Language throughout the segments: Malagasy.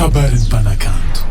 kabarin'ny mpanakanto.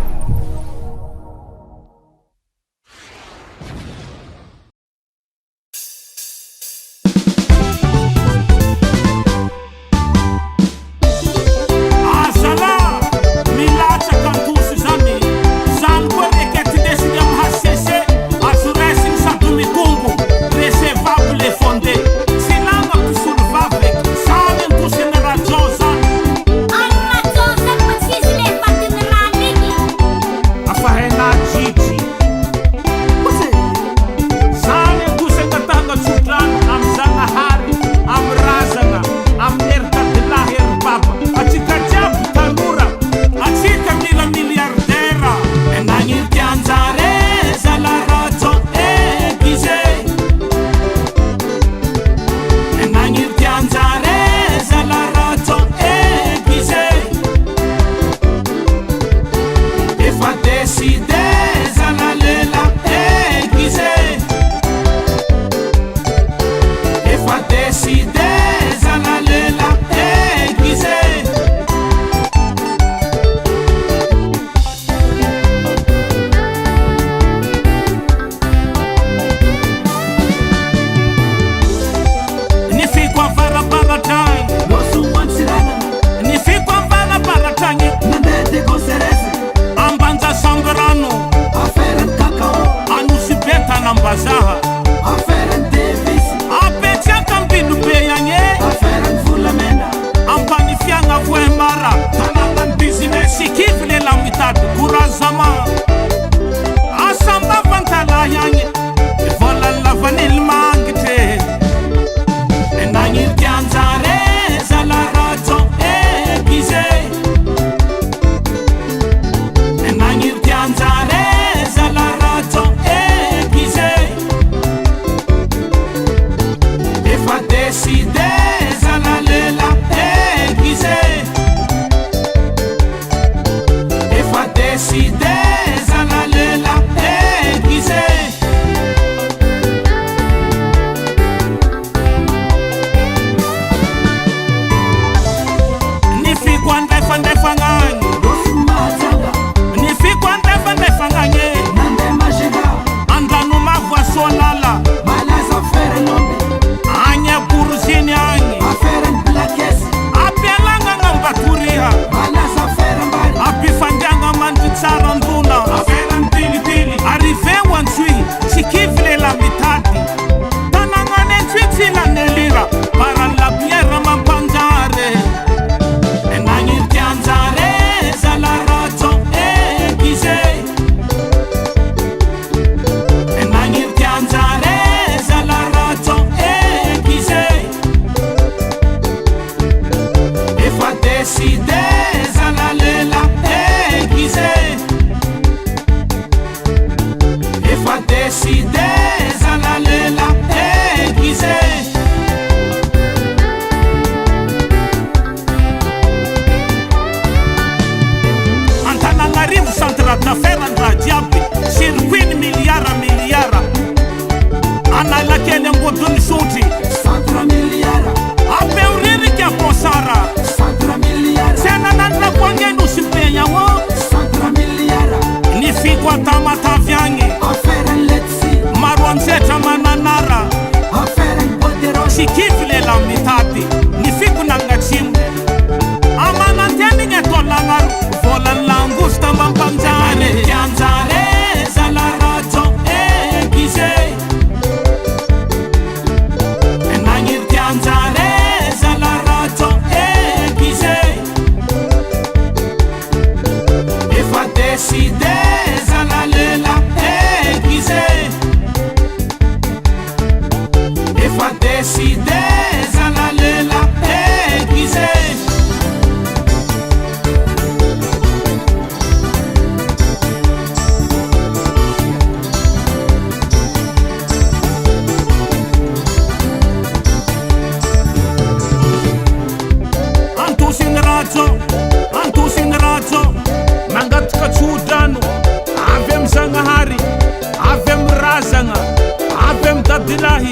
Abdillahi,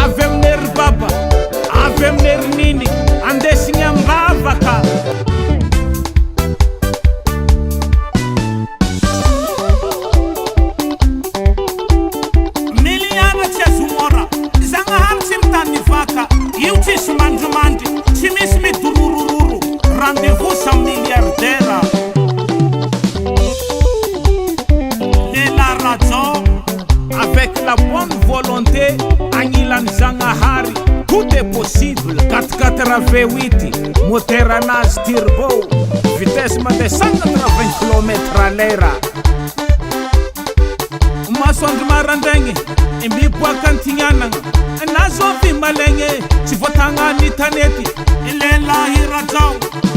avem ner baba, avem ner nini, andesinha mbavaka. V8 moteranazy turbo vitesse mandeha 180 km/h. Masoandro marandegny miboaka antignagnana na zao vy malegny tsy voatagna ny tanety lehilahy rajao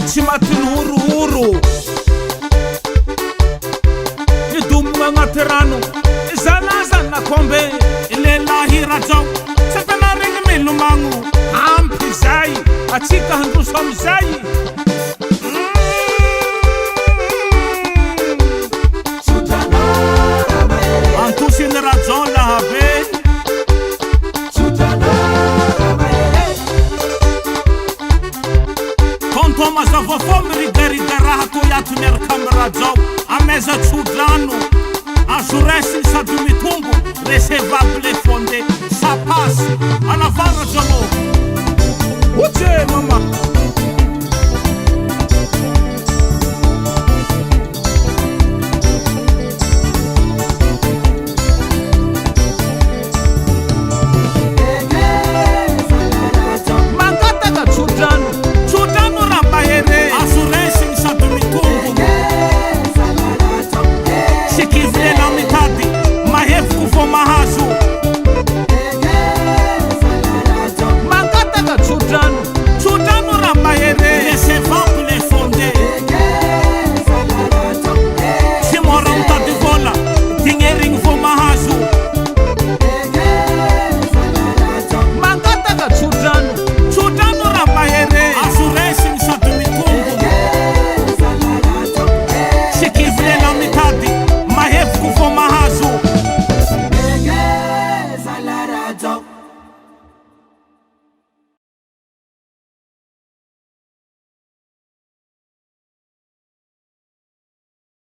tsy matiny horohoro midomogna agnaty rano zanazana kombe lehilahy rajao tsy ampianaregny milomagno ampy zay atsika handroso amizay. Antosiny rajao lahabe tonton mazava fô mirigariga raha tô iato miaraka amy rajao ameza tsodrano azo resiny sady mitombo recevable fondé ça passe alavara jalo oje mama